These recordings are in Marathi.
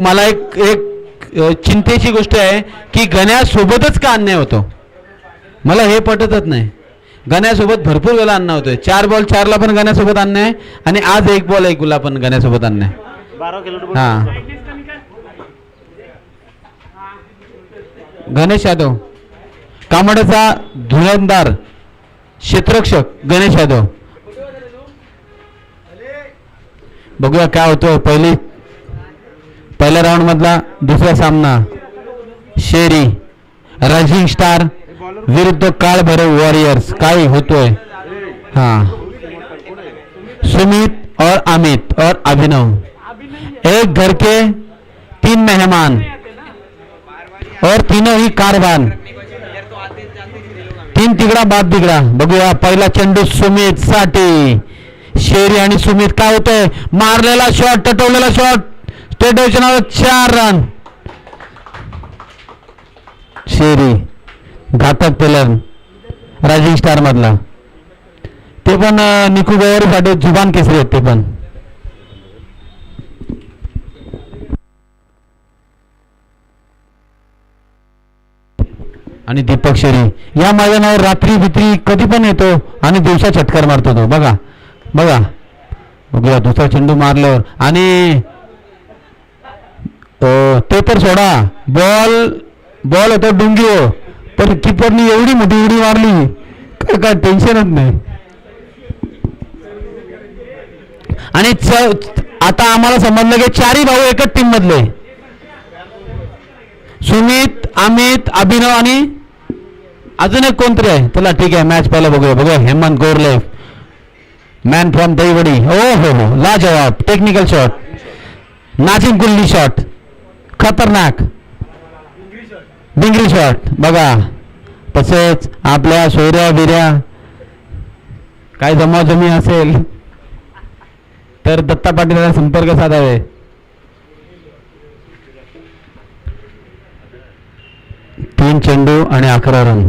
मला एक एक चिंतेची गोष्ट आहे की गण्यासोबतच का अन्याय होतो. मला हे पटतच नाही. गण्यासोबत भरपूर वेळा अन्याय होतोय. 4 बॉल 4ला पण गण्यासोबत अन्याय आणि आज 1 बॉल 1ला पण गण्यासोबत अन्याय. हा गणेश यादव कामड्याचा धुरंदार क्षेत्ररक्षक गणेश यादव. बघूया काय होतं. पहिल्या राऊंड मधला दुसरा सामना शेरी रायझिंग स्टार विरुद्ध काळभैरव वॉरियर्स. काय होतोय. हाँ सुमित और अमित और अभिनव एक घर के 3 मेहमान और तीनों ही कारवान. 3 तिगडा बाद बिगडा. बघूया पहिला चेंडू सुमित साठी. शेरी आणि सुमित काय होतंय. मारलेला शॉट टटवलेला शॉट स्टेट डिव्हिजनवर 4 रन. शेरी घातक पेलर रायझिंग स्टार मधला. ते पण निकू गवारी साठी जुबान केसरी आहेत ते पण. आणि दीपक शेरी या मैदानावर रात्री भित्री कधी पण येतो आणि दिवसा छटकार मारतो तो. बघा बघा बघूया दुसरा चेंडू मारल्यावर आणि ते तर सोडा. बॉल होता डुंगी हो पण किपरनी एवढी मोठी उडी मारली काय टेन्शनच नाही. आणि आता आम्हाला समजलं की 4ही भाऊ एकच टीम मधले. सुमित अमित अभिनव आणि अजून एक कोणतरी आहे. चला ठीक आहे मॅच पहिला बघूया. Hemant Gorle man from Dahiwadi. हो लाजवाब टेक्निकल शॉट नाजिम गुल्ली शॉट खतरनाक डिंगरी शॉट. बघा तसेच आपल्या सोयऱ्या बिऱ्या काय जमाजमी असेल तर दत्ता पाटीलला संपर्क साधावे. तीन चेंडू आणि 11 रन.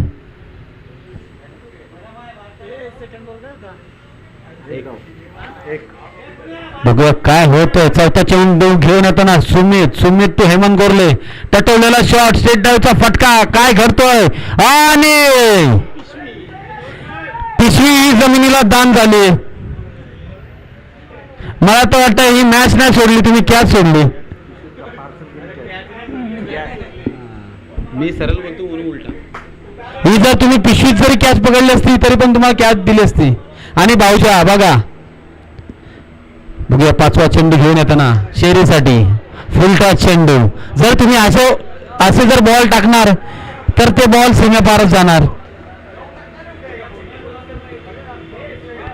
बघूया काय होतंय. चौथा चेंडू घेऊन येताना सुमित तो हेमंत गोरले टटवलेला शॉट स्टेट डाऊचा फटका. काय घडतोय आणि पिशवी ही जमिनीला दान झाली. मला तर वाटतं ही मॅच नाही सोडली तुम्ही कॅच सोडली. मी सरळ बोलतो म्हणून उलटा. ही जर तुम्ही पिशवीत जरी कॅच पकडली असती तरी पण तुम्हाला कॅच दिली असती. आणि भाऊजा बघा बघूया 5वा चेंडू घेऊन येताना शेरीसाठी फुल टॉस चेंडू. जर तुम्ही असे जर बॉल टाकणार तर ते बॉल सीमेपारच जाणार.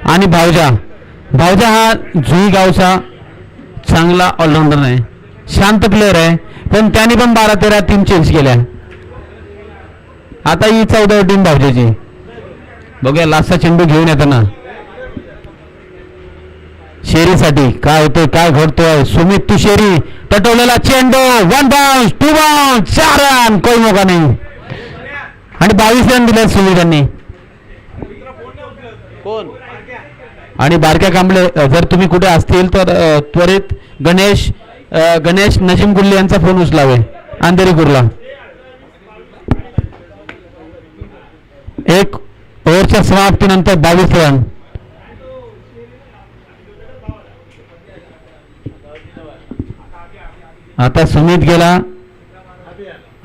आणि भाऊजा हा जुई गावचा चांगला ऑलराऊंडर आहे. शांत प्लेअर आहे पण त्याने पण 12-13 टीम चेंज केल्या. आता ही 14वी टीम भाऊजाची. बघूया लास्टचा चेंडू घेऊन येताना शेरीसाठी काय होतंय काय घडतोय. सुमित तू शेरी टटवलेला चेंडू 1 बाउन्स 2 बाउन्स 4 रन कोई मौका नाही. आणि 22 रन दिले सुमितांनी. कोण आणि बारक्या कांबळे जर तुम्ही कुठे असतील तर त्वरित गणेश नजीम गुल्ले यांचा फोन उचलावे. अंधेरी कुर्ला. 1 ओव्हरच्या समाप्तीनंतर 22 रन. आता सुमित गेला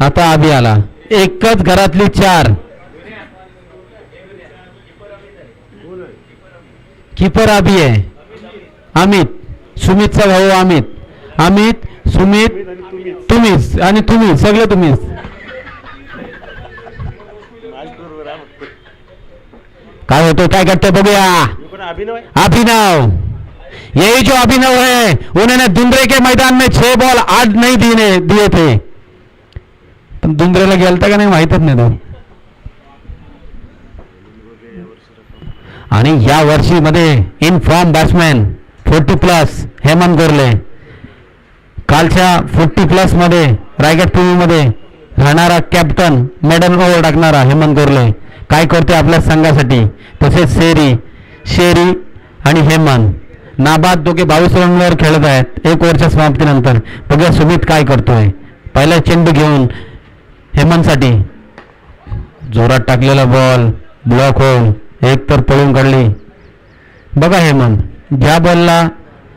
आता अभि आला. एकच घरातली 4. कीपर अभि आहे. अमित सुमितचा भाऊ अमित सुमित तुम्हीच आणि तुम्ही सगळे तुम्हीच. काय होतं काय करते बघूया. अभिनव यही जो अभिनव है उन्होंने दुंद्रे के मैदान में 6 बॉल 8 नहीं दिए थे. पण दुंद्रेला गेलता का नाही माहितच नाही तो. आणि या वर्षी मध्ये इन फॉर्म बॅट्समॅन 40+ हेमंत गोरले. कालच्या 40+ मध्ये रायगड प्रीमियर मध्ये राहणारा कॅप्टन मेडल ओव्हर टाकणारा हेमंत गोरले काय करते आपल्या संघासाठी. तसेच शेरी आणि हेमंत नाबाद दोघे 22 रनवर खेळत आहेत 1 ओव्हरच्या समाप्तीनंतर. बघूया सुमित काय करतोय. पहिला चेंडू घेऊन हेमंतसाठी जोरात टाकलेला बॉल ब्लॉक होऊन एक तर पळून काढली. बघा हेमंत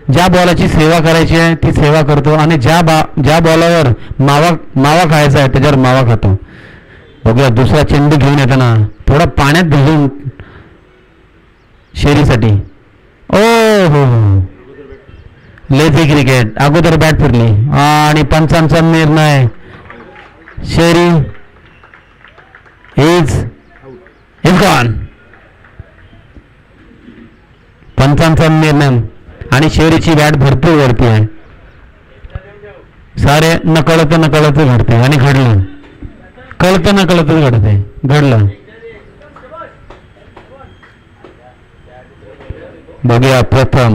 ज्या बॉलाची सेवा करायची आहे ती सेवा करतो आणि ज्या बॉलावर मावा खायचा आहे त्याच्यावर मावा खातो. बघूया दुसरा चेंडू घेऊन येताना थोडा पाण्यात भिजून शेरीसाठी. ओ हो लेझी क्रिकेट. अगोदर बॅट फिरली आणि पंचांचा निर्णय शेरी इज गॉन. पंचांचा निर्णय आणि शेरीची बॅट भरपूर वरती आहे. सारे नकळत घडते आणि घडलं. कळत घडते घडलं. बघूया प्रथम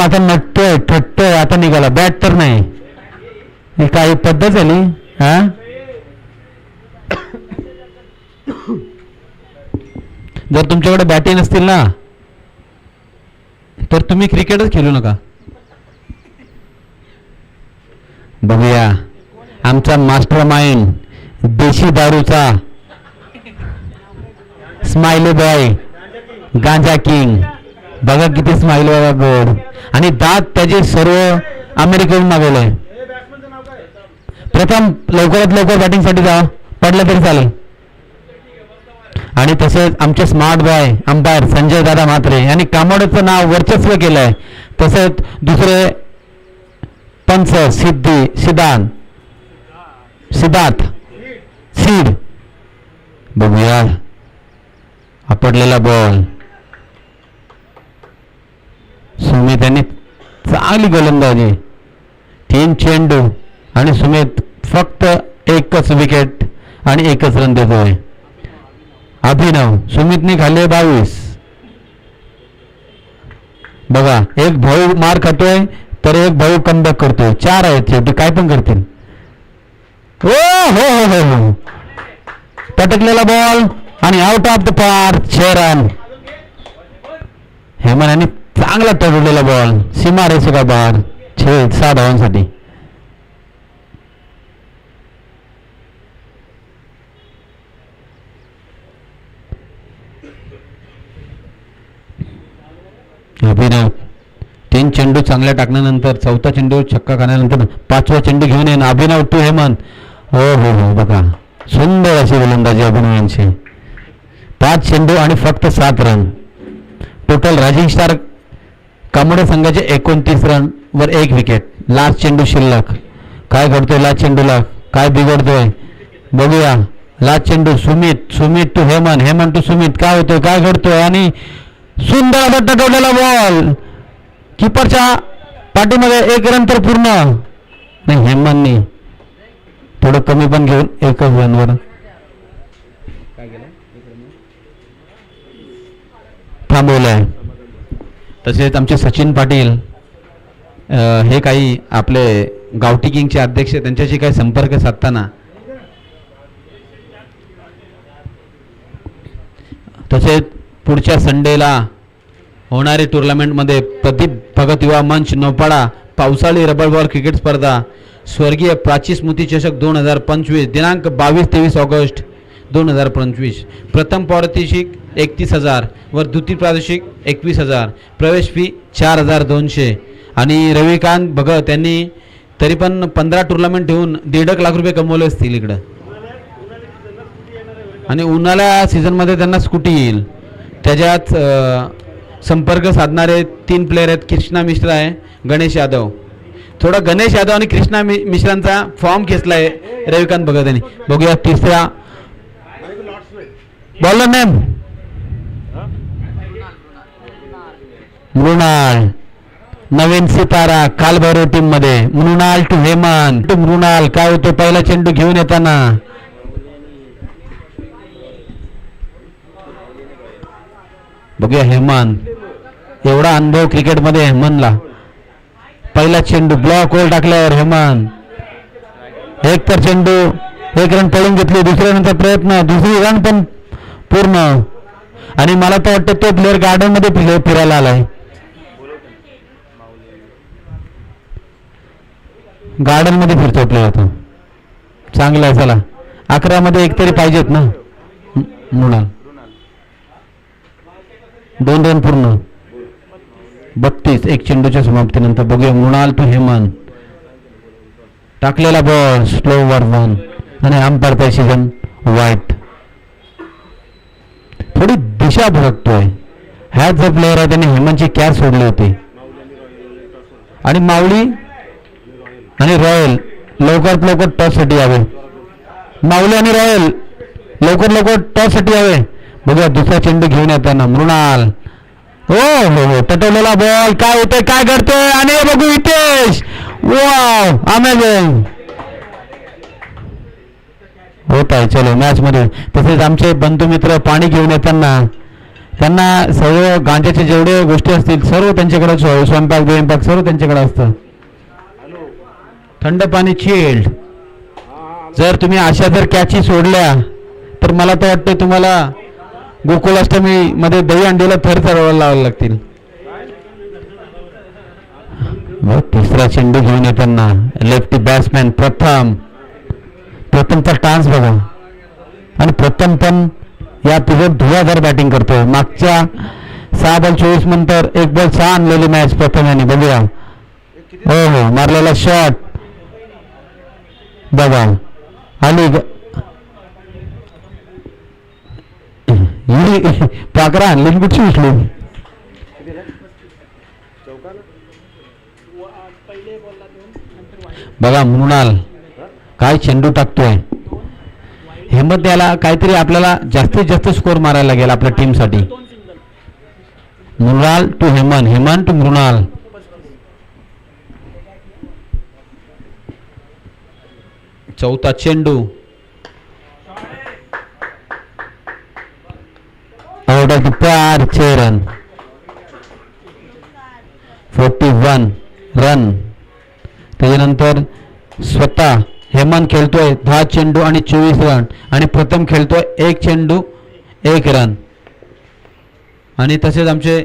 आता नटतोय थटतोय. आता निघाला बॅट तर नाही. ही काही पद्धत झाली. हा जर तुमच्याकडे बॅटी नसतील ना तर तुम्ही क्रिकेटच खेळू नका. बघूया आमचा मास्टर माइंड देशी दारूचा स्माइली बॉय गांजा किंग. बघा किती स्माइल बघा गोड आणि दात त्याचे सर्व अमेरिकेहून मागवले. प्रथम लवकरात लवकर बॅटिंगसाठी जा. पडलं तरी चालेल. आणि तसेच आमचे स्मार्ट बॉय अंपायर संजय दादा म्हात्रे यांनी कामोडेचं नाव वर्चस्व केलंय. तसेच दुसरे पंच सिद्धार्थ सीड. बघूया आपटलेला बॉल. सुमित यांनी चांगली गोलंदाजी. 3 चेंडू आणि सुमित फक्त 1च विकेट आणि 1च रन देतोय. अभिनव सुमितने खाल्ले 22. बघा एक भाऊ मार खातोय तर एक भाऊ कमबॅक करतोय. 4 आहेत शेवटी काय पण करतील. हो हो हो हो पटकलेला बॉल आणि out of the park 6 run. Hemant यांनी चांगला तोडलेला बॉल सीमा रेषेचा बाहेर 6 धावांसाठी. अभिनव 3 चेंडू चांगल्या टाकल्यानंतर 4था चेंडू छक्का खाण्यानंतर 5वा चेंडू घेऊन येईन अभिनव टू हेमंत. हो हो हो बघा सुंदर अशी गोलंदाजी अभिनव यांची. 5 चेंडू आणि फक्त 7 रन. टोटल रायझिंग स्टार कामोडे संघाचे 29 रन वर 1 विकेट. लास्ट चेंडू शिल्लक. काय घडतोय लास्ट चेंडूला काय बिघडतोय बघूया. लास्ट चेंडू सुमित टू हेमंत टू सुमित. काय होतोय काय घडतोय आणि सुंदर बट्टा ठेवलेला बॉल कीपरच्या पाठीमध्ये 1 रन तर पूर्ण नाही. हेमंतनी थोडं कमी पण घेऊन 1च रनवर थांबवलंय. तसेच आमचे सचिन पाटील हे काही आपले गावठी किंगचे अध्यक्ष त्यांच्याशी काही संपर्क साधताना तसेच पुढच्या संडेला होणारी टुर्नामेंटमध्ये प्रदीप भगत युवा मंच नौपाडा पावसाळी रबर बॉल क्रिकेट स्पर्धा स्वर्गीय प्राची स्मृती चषक 2025 दिनांक 22-23 ऑगस्ट 2025. प्रथम पारितोषिक 31,000 वर द्वितीय पारितोषिक 21,000. प्रवेश फी 4,200. आणि रविकांत भगत यांनी तरी पण 15 टुर्नामेंट ठेवून 1.5 लाख रुपये कमवले असतील इकडं. आणि उन्हाळ्या सीझनमध्ये त्यांना स्कूटी येईल. त्याच्यात संपर्क साधणारे 3 प्लेयर आहेत. कृष्णा मिश्रा आहे गणेश यादव. थोडा गणेश यादव आणि कृष्णा मिश्रांचा फॉर्म खेचलाय रविकांत भगत यांनी. बघूया तिसरा बॉलर नेम मृणाल. नवीन सितारा कालभैरव टीम मध्ये. मृणाल टू हेमंत. मृणाल काय होतो पहिला चेंडू घेऊन येताना बघूया. हेमंत एवढा अनुभव क्रिकेटमध्ये. हेमंतला पहिला चेंडू ब्लॉक वर टाकल्यावर हेमंत 1 तर चेंडू 1 रन पळून घेतली. दुसऱ्या नंतर प्रयत्न 2री रन पण पूर्ण आणि मला तर वाटतं तो प्लेअर गार्डन मध्ये फिरायला आलाय. गार्डन मध्ये फिरतो प्लेअर तो. चांगला आहे. चला 11 मध्ये एक तरी पाहिजेत ना. मृणाल 2 रन पूर्ण. 32 एक चेंडूच्या समाप्तीनंतर. बघूया मृणाल टू हेमंत. टाकलेला बॉल स्लो वर 1 आणि अंपायर प्रेसिजन वाईट. थोडी दिशा भटकतोय. ह्याच जो प्लेअर आहे त्याने हेमंतची कॅच सोडली होती. आणि माऊली आणि रॉयल लवकरात लवकर टॉस साठी यावे. माऊली आणि रॉयल लवकर टॉस साठी यावे. बघूया दुसरा चेंडू घेऊन येताना मृणाल. हो हो हो तटवलेला बॉल. काय होतंय काय घडतंय आणि बघू हितेश. वाव अमेझिंग होत आहे. चलो मॅच मध्ये. तसेच आमचे बंधू मित्र पाणी घेऊन येताना त्यांना सर्व गांजाचे जेवढे गोष्टी असतील सर्व त्यांच्याकडे. स्वयंपाक बियंपाक सर्व त्यांच्याकडे असतं. थंड पाणी चिल्ड. जर तुम्ही अशा जर कॅची सोडल्या तर मला तर वाटतं तुम्हाला गोकुळाष्टमी मध्ये दही अंडीला थर चढवायला लावायला लागतील. तिसरा चेंडू घेऊन येताना लेफ्टी बॅट्समॅन प्रथमचा टान्स बघा. आणि प्रथम पण या पिरियड धुवाधार बॅटिंग करतोय. मागच्या 6 बॉल 24 नंतर 1 बॉल 6 आणलेली मॅच प्रथम यांनी. बघूया हो हो मारलेला शॉट बघा. आली पाकरा आणली कुठची उचलू. बघा मृणाल काय चेंडू टाकतोय. हेमंत याला काहीतरी आपल्याला जास्तीत जास्त स्कोर मारायला लागेल आपल्या टीमसाठी. मृणाल टू हेमंत. हेमंत टू मृणाल. चौथा चेंडू आउट ऑफ द पार. 6 रन. 41 रन. त्याच्यानंतर स्वतः हेमंत खेळतोय 10 चेंडू आणि 24 रन. आणि प्रथम खेळतोय 1 चेंडू 1 रन. आणि तसेच आमचे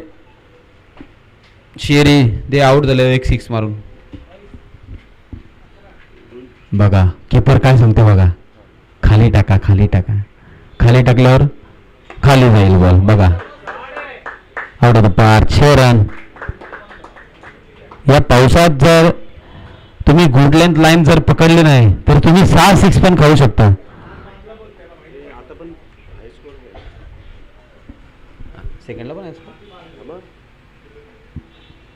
शेरी ते आउट झाले 1 6 मारून. बघा कीपर काय सांगते बघा. खाली टाका खाली टाका. खाली टाकल्यावर खाली जाईल बॉल. बघा आउट ऑफ द पार. 6 रन. या पावसात जर तुम्ही गुड लेंथ लाईन जर पकडली नाही तर तुम्ही 6 6 पण खाऊ शकता. सेकंडला पण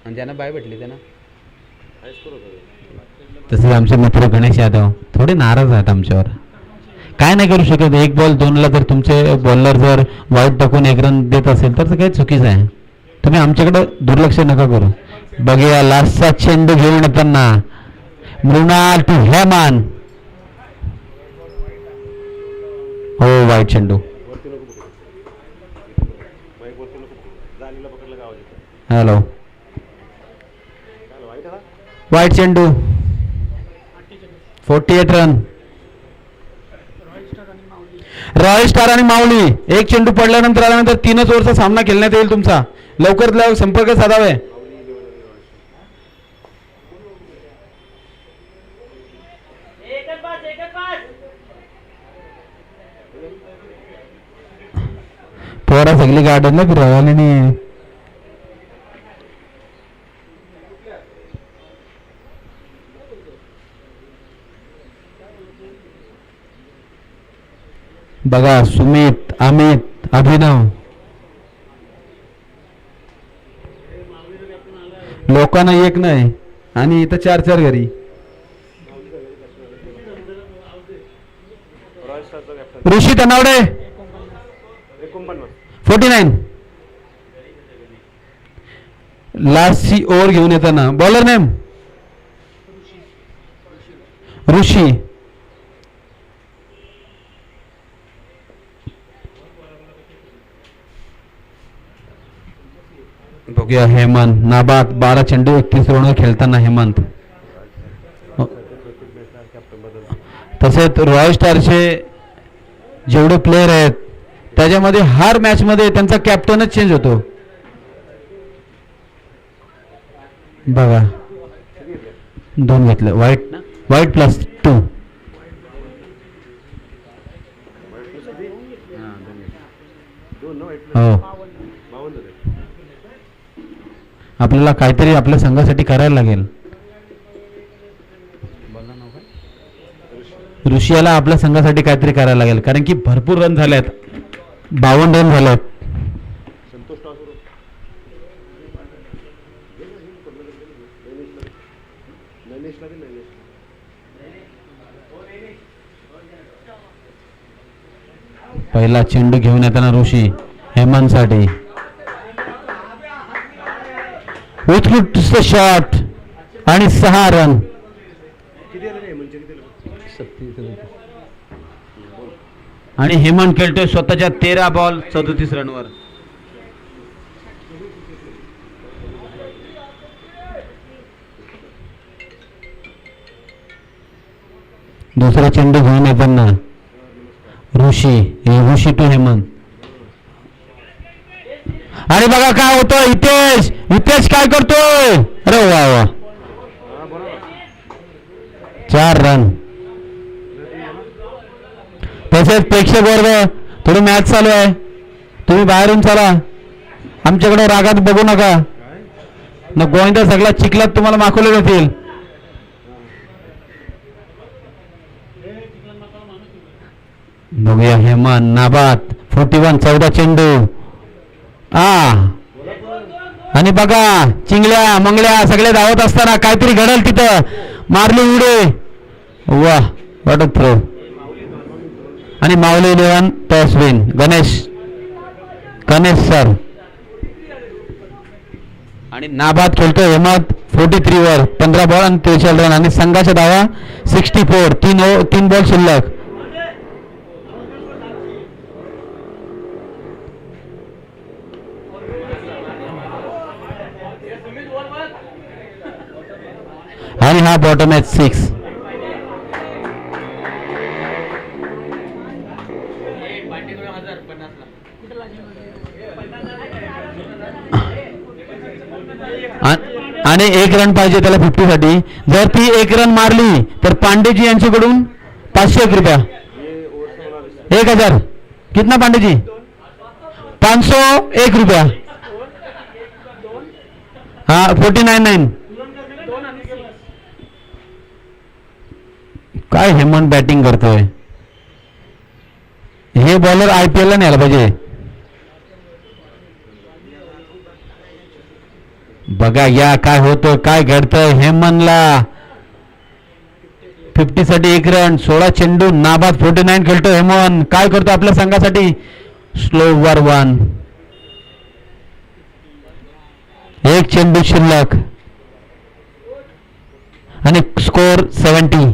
आणि त्यांना बाय भेटली त्यांना. तसेच आमचे मित्र गणेश यादव थोडे नाराज आहेत आमच्यावर. काय नाही करू शकत. 1 बॉल 2 ला जर तुमचे बॉलर जर वाईट टाकून 1 रन देत असेल तर काही चुकीचं आहे. तुम्ही आमच्याकडे दुर्लक्ष नका करू. बघूया लास्टचा चेंडू घेऊन येताना मृणाल टू हेमंत. हो वाईट चेंडू. हॅलो वाईट चेंडू. 48 रन. रॉयल स्टार आणि माऊली 1 चेंडू पडल्यानंतर आल्यानंतर 3च ओव्हरचा सामना खेळण्यात येईल तुमचा. लवकरात लवकर संपर्क साधावे. पोरा सगळी गार्डनला फिरायला नाही. बघा सुमित अमित अभिनव लोकांना 1 नाही आणि इथं 4 घरी. ऋषी तनावडे 49. लास्टची ओव्हर घेऊन येताना बॉलर नेम ऋषी. बघूया हेमंत नाबाद 12 चेंडू 31 रन खेळताना हेमंत. तसेच रॉयल स्टारचे जेवढे प्लेयर आहेत त्याच्यामध्ये हर मॅच मध्ये त्यांचा कॅप्टनच चेंज होतो. बघा 2 घेतलं. व्हाईट +2. हो, आपल्याला काहीतरी आपल्या संघासाठी करायला लागेल. ऋषियाला आपल्या संघासाठी काहीतरी करायला लागेल, कारण की भरपूर रन झालेत. 52 रन झालेत. पहिला चेंडू घेऊन येताना ऋषी हेमंतसाठी उत्कृष्ट शॉट आणि 6 रन. आणि हेमंत खेळतोय स्वतःच्या 13 बॉल 37 रनवर. दुसरा चेंडू घेऊन येताना ऋषी टू हेमंत. आणि बघा काय होतं. हितेश काय करतोय. अरे वा वा, 4 रन. तसेच प्रेक्षक वर्ग, थोडी मॅच चालू आहे, तुम्ही बाहेरून चला, आमच्याकडे रागात बघू नका. न गोविंदा सगळा चिखलात तुम्हाला माखवले जातील. बघूया हेमंत नाबाद 41 14 चेंडू. आणि बघा चिंगल्या मंगल्या सगळे धावत असताना काहीतरी घडल तिथं. मारली उडे. वा, व्हॉट अ थ्रो. आणि Mauli 11 toss win. Ganesh sir. आणि नाबाद खेळतोय हेमंत 43 वर 15 बॉल आणि 43 रन. आणि संघाच्या धावा 64. 3 बॉल शिल्लक. आणि हा बॉटम मॅच 6. आणि 1 रन पाहिजे त्याला 50 साठी. जर ती 1 रन मारली तर पांडेजी यांच्याकडून 501 रुपया. 1000 कितना पांडेजी. 501 रुपया. हा 49.9. काय हेमंत बॅटिंग करतोय. हे बॉलर IPL ला न्यायला पाहिजे. बघा या काय होतं, काय घडतंय. हेमंतला 50 साठी 1 रन. 16 चेंडू नाबाद 49 खेळतो हेमंत. काय करतो आपल्या संघासाठी. स्लो वर 1. 1 चेंडू शिल्लक. आणि स्कोर 70.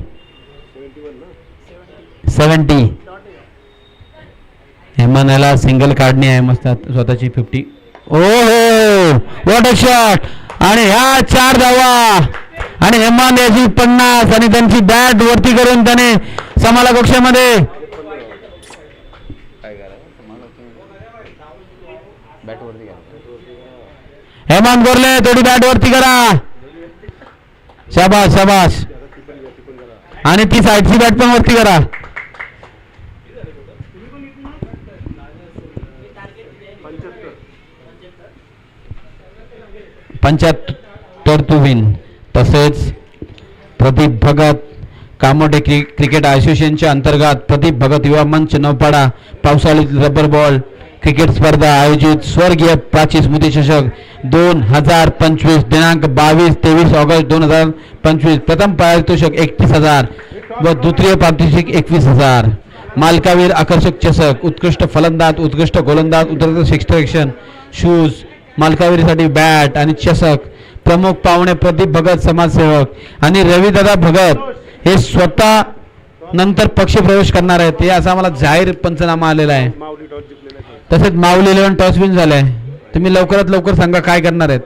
हेमंत याला सिंगल काढणी आहे मस्त स्वतःची 50. ओहो, व्हॉट अ शॉट. आणि ह्या 4 धावा. आणि हेमंत याची 50. आणि त्यांची बॅट वरती करून त्याने समाला कक्षामध्ये हेमंत गोरले थोडी बॅट वरती करा. शाबाश शाबाश. आणि ती साईडची बॅट पण वरती करा. 75 टू विन. तसेच प्रदीप भगत कामोठे क्रिकेट असोसिएशनच्या अंतर्गत प्रदीप भगत युवा मंच नौपाडा पावसाळी रबर बॉल क्रिकेट स्पर्धा आयोजित स्वर्गीय प्राची स्मृती चषक 2025 दिनांक 22-23 ऑगस्ट 2025. प्रथम पारितोषिक 31,000 व द्वितीय पारितोषिक 21,000. मालकावीर आकर्षक चषक. उत्कृष्ट फलंदाज, उत्कृष्ट गोलंदाज, उत्कृष्ट शिक्षण शूज, मालकावीरीसाठी बॅट आणि चषक. प्रमुख पाहुणे प्रदीप भगत समाजसेवक आणि रविदादा भगत हे स्वतः नंतर पक्ष प्रवेश करणार आहेत. हे असा आम्हाला जाहीर पंचनामा आलेला आहे. तसेच माऊली 11 टॉस विन झालाय. तुम्ही लवकरात लवकर सांगा काय करणार आहेत.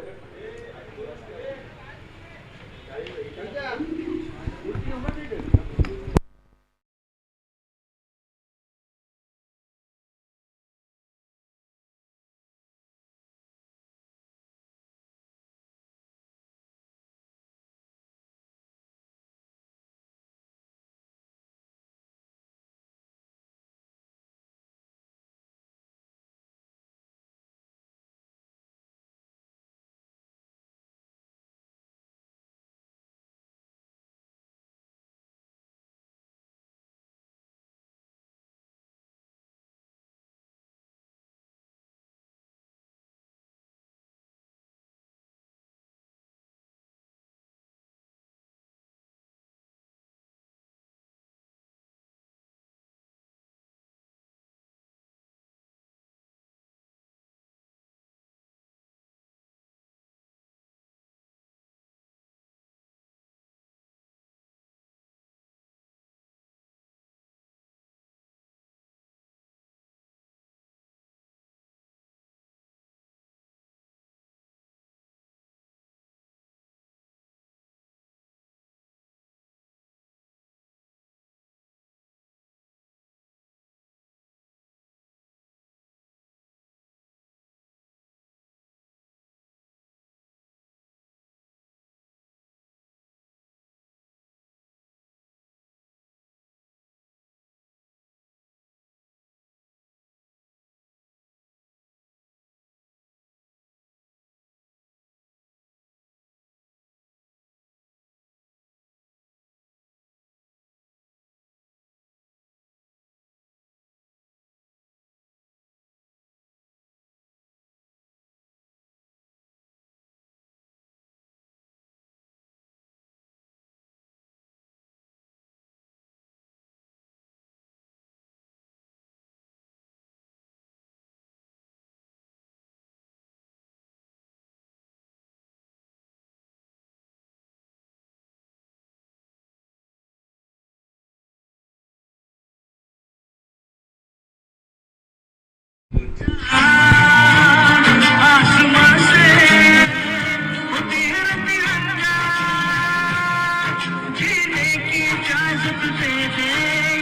दे दे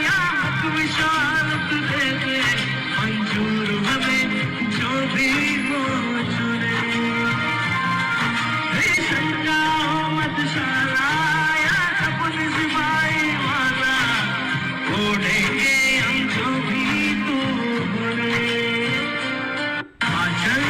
या हक विशारत दे दे, मंजूर हमें जो भी हो चुने। शंका हो मत शाला या सपन सिपाही वाला, छोड़ेंगे हम जो भी तू बोले। चल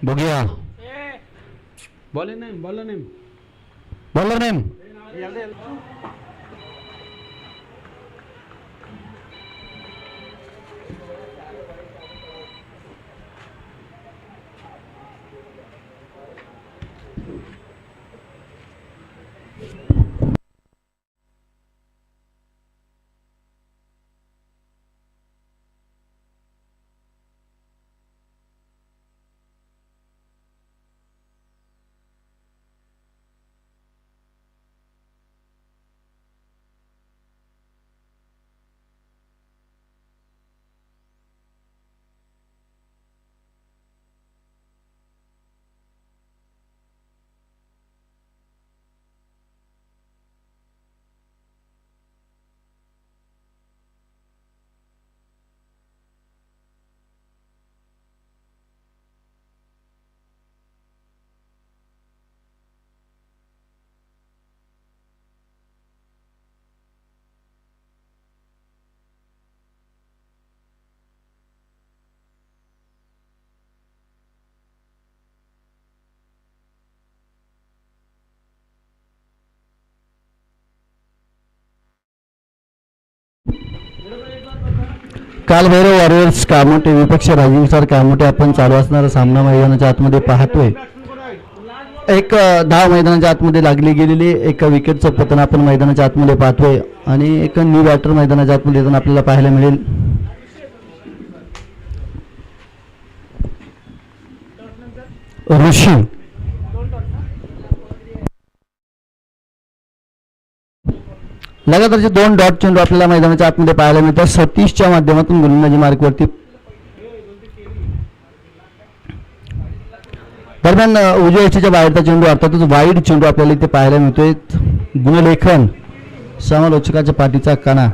बघूया bowler name bowler name Kalbhairav warriors Kamothe विपक्ष राजीवसर कामोठे आपण चालू असणारा सामना मैदानाच्या आतमध्ये पाहतोय. एक धाव मैदानाच्या आतमध्ये लागली गेलेली, एका विकेटचं पतन आपण मैदानाच्या आतमध्ये पाहतोय आणि एक न्यू बॅटर मैदानाच्या आतमध्ये येताना आपल्याला पाहायला मिळेल. ऋषी लगातारचे 2 डॉट चेंडू आपल्याला मैदानाच्या आतमध्ये पाहायला मिळतात. सतीशच्या माध्यमातून गोलंदाजी मार्कवरती. दरम्यान उजव्या यष्टीच्या बाहेरचा चेंडू अर्थातच वाईड चेंडू आपल्याला इथे पाहायला मिळतोय. गुणलेखन समालोचकाच्या पाठीचा काना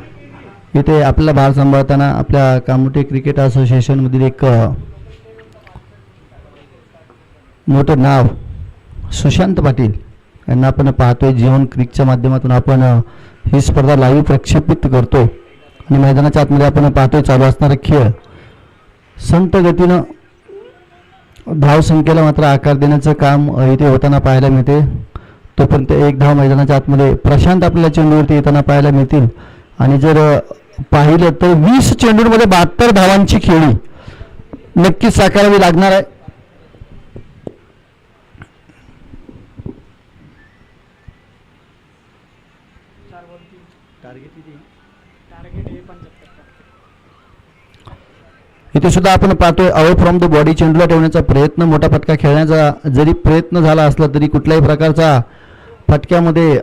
इथे आपल्याला भार सांभाळताना आपल्या कामोठे क्रिकेट असोसिएशन मधील एक मोठं नाव सुशांत पाटील यांना आपण पाहतोय. जीवन क्रिकच्या माध्यमातून आपण ही स्पर्धा लाईव्ह प्रक्षेपित करतो आणि मैदानाच्या आतमध्ये आपण पाहतोय चालू असणारा खेळ. संत गतीनं धावसंख्येला मात्र आकार देण्याचं काम इथे होताना पाहायला मिळते. तोपर्यंत एक धाव मैदानाच्या आतमध्ये प्रशांत आपल्याला चेंडूवरती येताना पाहायला मिळतील आणि जर पाहिलं तर 20 चेंडूंमध्ये 72 धावांची खेळी नक्कीच साकारावी लागणार आहे. इथे सुद्धा आपण पाहतोय अवे फ्रॉम द बॉडी चेंडूला ठेवण्याचा प्रयत्न, मोठा फटका खेळण्याचा जरी प्रयत्न झाला असला तरी कुठल्याही प्रकारचा फटक्यामध्ये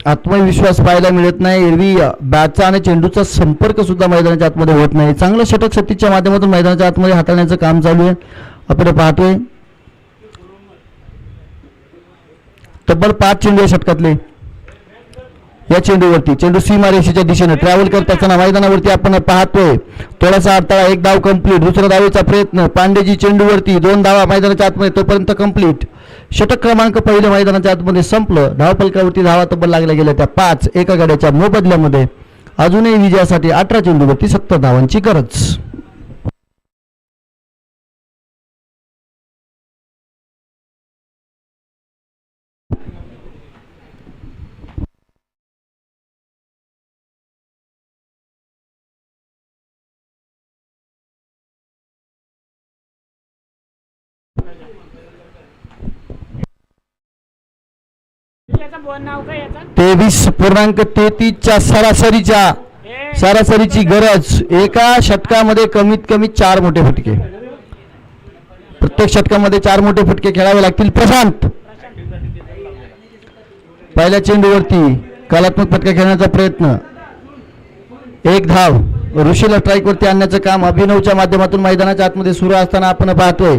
आत्मविश्वास पाहायला मिळत नाही. एरवी बॅटचा आणि चेंडूचा संपर्क सुद्धा मैदानाच्या आतमध्ये होत नाही. चांगलं षटक सतीच्या माध्यमातून मैदानाच्या आतमध्ये हाताळण्याचं काम चालू आहे. आपण पाहतोय तब्बल 5 चेंडू या षटकातले. या चेंडूवरती चेंडू सीमारेषेच्या दिशेने ट्रॅव्हल करत असताना मैदानावरती आपण पाहतोय थोडासा अडथळा. एक धाव कंप्लीट. दुसऱ्या धावेचा प्रयत्न पांडेजी चेंडूवरती 2 धावा मैदानाच्या आतमध्ये तोपर्यंत कंप्लीट. षटक क्रमांक पहिलं मैदानाच्या आतमध्ये संपलं. धावफलकावरती धावा तब्बल लागल्या गेल्या त्या 5. एका गड्याच्या मोबदल्यामध्ये अजूनही विजयासाठी 18 चेंडूवरती 70 धावांची गरज. 23.33च्या सरासरीची गरज. एका षटकामध्ये कमीत कमी 4 मोठे फटके, प्रत्येक षटकामध्ये 4 मोठे फटके खेळावे लागतील. प्रशांत पहिल्या चेंडूवरती कलात्मक फटका खेळण्याचा प्रयत्न, 1 धाव. ऋषीला स्ट्राईक वरती आणण्याचं काम अभिनवच्या माध्यमातून मैदानाच्या आतमध्ये सुरू असताना आपण पाहतोय.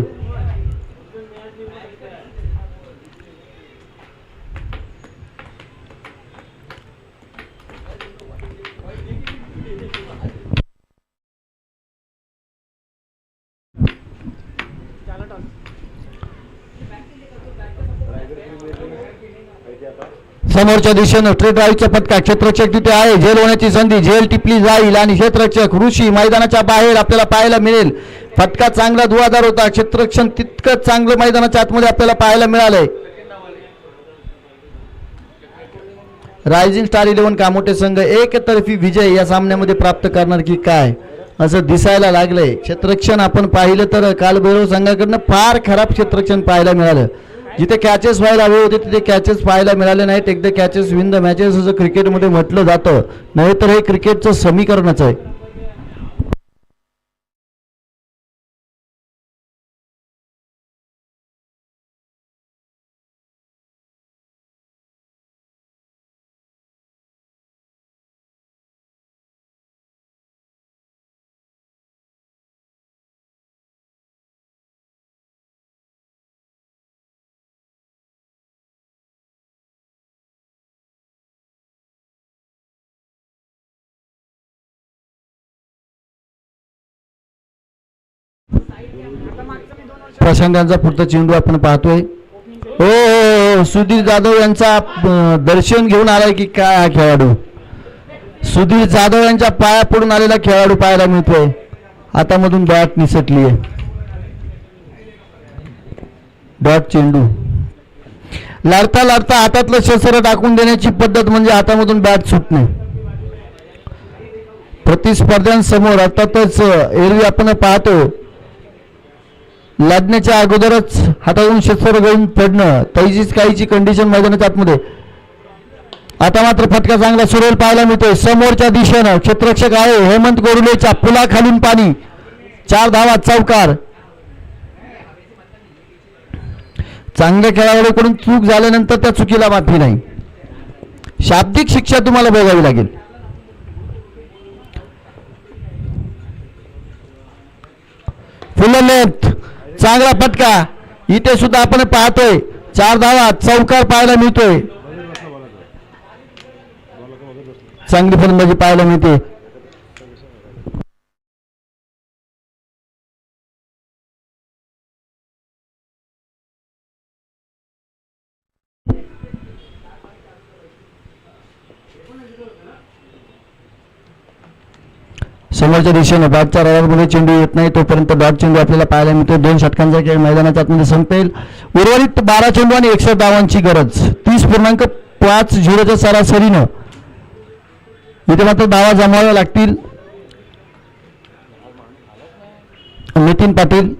समोरच्या दिशेनं स्ट्रेट ड्राईव्हचा फटका, क्षेत्ररक्षक तिथे आहे, झेल होण्याची संधी, झेल टिपली जाईल आणि क्षेत्ररक्षक ऋषी मैदानाच्या बाहेर आपल्याला पाहायला मिळेल. फटका चांगला धुवाधार होता, क्षेत्ररक्षण तितकंच चांगलं मैदानाच्या आतमध्ये आपल्याला पाहायला मिळालंय. रायझिंग स्टार 11 कामोटे संघ एकतर्फी विजय या सामन्यामध्ये प्राप्त करणार की काय असं दिसायला लागलंय. क्षेत्ररक्षण आपण पाहिलं तर काल बेरोळ संघाकडनं फार खराब क्षेत्ररक्षण पाहायला मिळालं. जिथे कॅचेस व्हायला हवे होते तिथे कॅचेस पाहायला मिळाले नाहीत. एकदा कॅचेस विन द मॅचेस असं क्रिकेटमध्ये म्हटलं जातं, नाही तर हे क्रिकेटचं समीकरणच आहे. प्रशांत यांचा पुढचा चेंडू आपण पाहतोय. हो, सुधीर जाधव यांचा दर्शन घेऊन आलाय की काय हा खेळाडू. सुधीर जाधव यांच्या पाया पडून आलेला खेळाडू पाहायला मिळतोय. हातामधून बॅट निसटली आहे. डॉट चेंडू लढता लढता हातातलं शस्त्र टाकून देण्याची पद्धत म्हणजे हातामधून बॅट सुटणे. प्रतिस्पर्ध्यांसमोर अर्थातच एरवी आपण पाहतो लढण्याच्या अगोदरच हातातून शस्त्र घेऊन पडणं, तैजीच काहीची कंडिशन मैदानाच्या आतमध्ये. आता मात्र फटका चांगला सुरेल पाहायला मिळतोय. समोरच्या दिशेनं क्षेत्ररक्षक आहे हेमंत गोरुलेच्या पुलाखालून पाणी, 4 धावा, चौकार. चांगल्या खेळाडूकडून चूक झाल्यानंतर त्या चुकीला माफी नाही, शाब्दिक शिक्षा तुम्हाला भोगावी लागेल. फुल लेफ्ट, चांगला फटका. इथे सुद्धा आपण पाहतोय 4 धावा, चौकार पाहायला मिळतोय. चांगली फलंदाजी पाहायला मिळते. समोरच्या दिशेने बॅटच्या रडारमध्ये चेंडू येत नाही तोपर्यंत डॉट चेंडू आपल्याला पाहायला मिळतो. 2 षटकांचा खेळ मैदानाच्या आतमध्ये संपेल. उर्वरित 12 चेंडू आणि 61 धावांची गरज. 30.50च्या सरासरीनं इथे मात्र धावा जमाव्या लागतील. नितीन पाटील,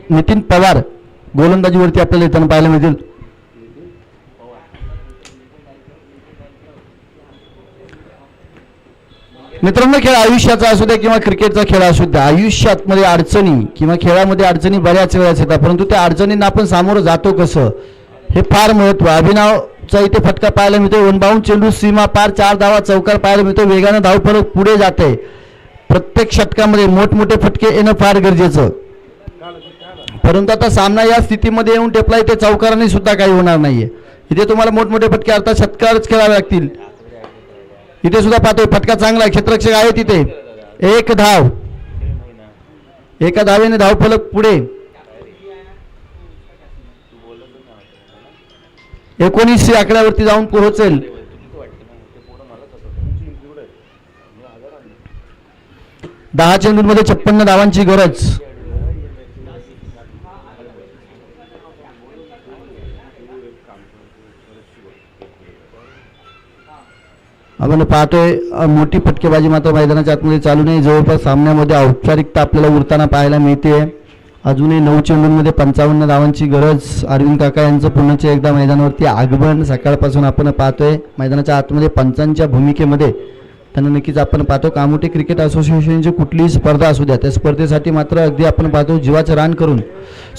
नितीन पवार गोलंदाजीवरती आपल्याला येताना पाहायला मिळतील. मित्रांनो, खेळ आयुष्याचा असू द्या किंवा क्रिकेटचा खेळ असू द्या, आयुष्यामध्ये अडचणी किंवा खेळामध्ये अडचणी बऱ्याच वेळाच येतात, परंतु त्या अडचणींना आपण सामोरं जातो कसं हे फार महत्व. अभिनवचा इथे फटका पाहायला मिळतो. वनबाउंड चेंडू सीमा पार, 4 धावा, चौकार पाहायला मिळतो. वेगानं धावफलक पुढे जाते. प्रत्येक षटकामध्ये मोठमोठे फटके येणं फार गरजेचं, परंतु आता सामना या स्थितीमध्ये येऊन टेपला. इथे चौकाराने सुद्धा काही होणार नाहीये. इथे तुम्हाला मोठमोठे फटके अर्थात षटकारच खेळावे लागतील. इथे सुद्धा पाहतोय फटका चांगला, क्षेत्ररक्षक आहे तिथे. 1 धाव, एका धावेने धावफलक पुढे. 19 आकड्यावरती जाऊन पोहोचेल. दहा चेंडूंमध्ये 56 धावांची गरज. आपण पाहतोय मोठी फटकेबाजी मात्र मैदानाच्या आतमध्ये चालू नाही. जवळपास सामन्यामध्ये औपचारिकता आपल्याला उरताना पाहायला मिळते. अजूनही 9 चेंडूंमध्ये 55 धावांची गरज. अरविंद काका यांचं पुन्हा एकदा मैदानावरती आगमन सकाळपासून आपण पाहतोय. मैदानाच्या आतमध्ये पंचांच्या भूमिकेमध्ये त्यांना नक्कीच आपण पाहतो. कामोठे क्रिकेट असोसिएशनची कुठलीही स्पर्धा असू द्या, त्या स्पर्धेसाठी मात्र अगदी आपण पाहतो जीवाचं रान करून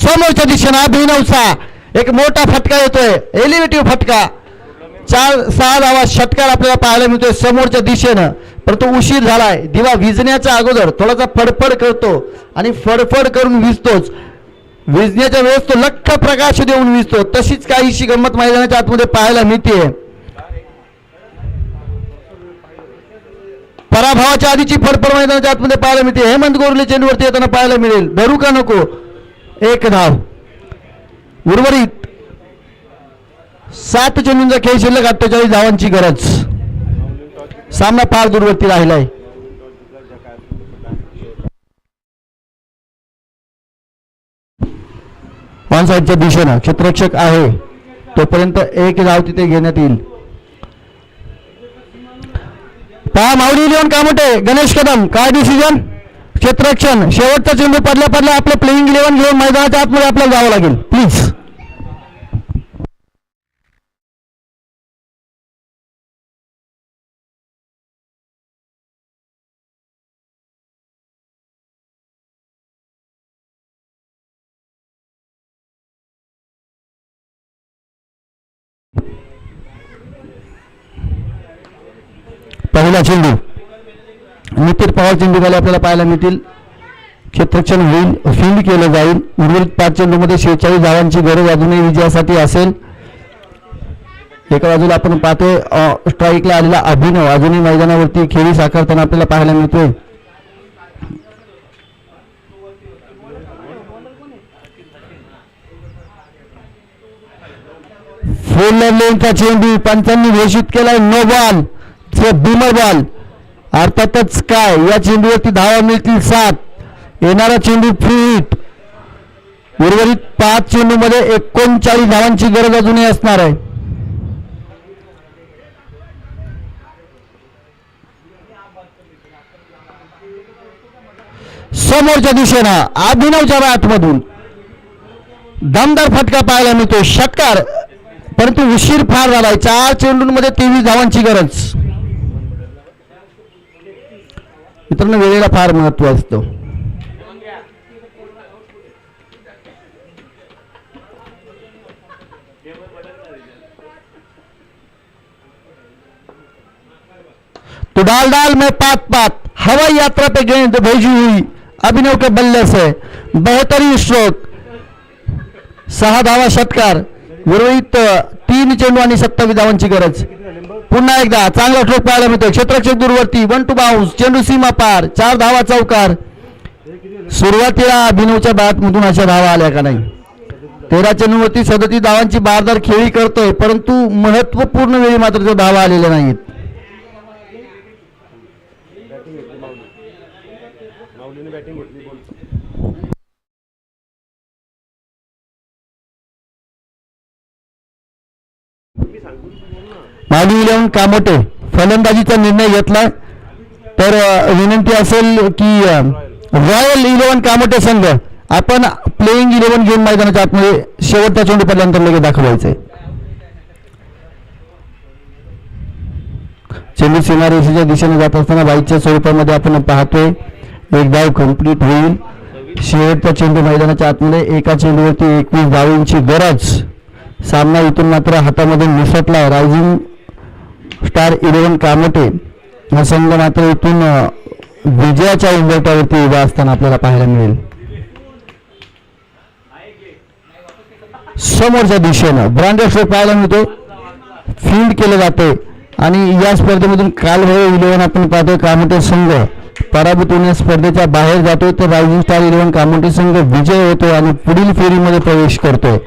समोरच्या दिशेनं अभिनवचा एक मोठा फटका येतोय, एलिव्हेटिव्ह फटका. 4-6 धावा षटकार आपल्याला पाहायला मिळतोय समोरच्या दिशेनं, परंतु उशीर झालाय. दिवा विझण्याच्या अगोदर थोडासा फडफड करतो आणि फडफड करून विजतोच. विजण्याच्या वेळेस तो लख्ख प्रकाश देऊन विजतो. तशीच काहीशी गंमत मैदानाच्या आतमध्ये पाहायला मिळते. पराभवाच्या आधीची फडफड मैदानाच्या आतमध्ये पाहायला मिळते. हेमंत गोरले चेंडूवरती येताना पाहायला मिळेल. धरू का नको, 1 धाव. उर्वरित 7 चेंडूंचा खेळ शिल्लक, 48 धावांची गरज. सामना फार दूरवरती राहिलाय. ऑन साईडच्या दिशेनं क्षेत्ररक्षक आहे, तोपर्यंत 1 धाव तिथे घेण्यात येईल. पहा माऊली लिओन कामोठे, गणेश कदम, काय डिसिजन? क्षेत्ररक्षण. शेवटचा चेंडू पडल्या आपलं प्लेइंग 11 घेऊन मैदानाच्या आतमध्ये आपल्याला जावं लागेल प्लीज. पहिला चेंडू नितीन पवार चेंडू खाली आपल्याला पाहायला मिळतील. क्षेत्ररक्षण होईल, फील्ड केलं जाईल. उर्वरित 5 चेंडूमध्ये 46 धावांची गरज अजूनही विजयासाठी असेल. एका बाजूला आपण पाहतोय स्ट्राईकला आलेला अभिनव अजूनही मैदानावरती खेळी साकारताना आपल्याला पाहायला मिळतोय. फुल लेनचा चेंडू पंचांनी घोषित केलाय नो बॉल, बिमर बॉल. अर्थातच काय या चेंडूवरती धावा मिळतील 7. येणारा चेंडू फ्री हिट. उर्वरित 5 चेंडूमध्ये 39 धावांची गरज अजूनही असणार आहे. समोरच्या दिशेनं अभिनवच्या बॅटमधून दमदार फटका पाहायला मिळतो, षटकार. परंतु उशीर फार झालाय. 4 चेंडूंमध्ये 23 धावांची गरज. मित्रांनो, वेळेला फार महत्व असतं. तो डाल में पात हवाई यात्रा पे गेंद भेजी हुई अभिनव के बल्ले से बेहतरीन स्ट्रोक. 6 धावा षटकार. उर्वरित 3 चेंडू आणि 27 धावांची गरज. पुन्हा एकदा चांगला स्ट्रोक पाहायला मिळतो. क्षेत्ररक्षक दूरवरती 1 टू बाउन्स, चेंडू सीमा पार, 4 धावा चौकार. सुरुवातीला अभिनवच्या बॅटमधून अशा धावा आल्या का नाही. 13 चेंडूवरती 37 धावांची बारदार खेळी करतोय, परंतु महत्वपूर्ण वेळी मात्र त्या धावा आलेल्या नाहीत. माऊली लिओन कामोटे फलंदाजीचा निर्णय घेतला. तर विनंती असेल की रॉयल 11 कामोटे संघ आपण प्लेइंग 11 घेऊन मैदानाच्या आतमध्ये शेवटचा चेंडू पडल्यानंतर लगेच दाखवायचे. चेंडू सीमारेषेच्या दिशेने जात असताना बाईकच्या स्वरूपामध्ये आपण पाहतोय. एक धाव कंप्लीट होईल. शेवटचा चेंडू मैदानाच्या आतमध्ये एका चेंडूवरती 21 धावांची गरज. सामना इथून मात्र हातामध्ये निसटलाय. रायझिंग स्टार 11 कामोटे हा संघ मात्र इथून विजयाच्या उंबरठ्यावरती उभा असताना आपल्याला पाहायला मिळेल. समोरच्या दिशेनं ब्रँडेड स्ट्रोक पाहायला मिळतो. फील्ड केलं जाते आणि या स्पर्धेमधून काल 11 आपण पाहतोय कामोटे संघ पराभूत होण्यास स्पर्धेच्या बाहेर जातोय. तर रायझिंग स्टार 11 कामोटे संघ विजय होतो आणि पुढील फेरीमध्ये प्रवेश करतोय.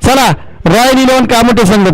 चला रॉयल 11 कामोटे संघ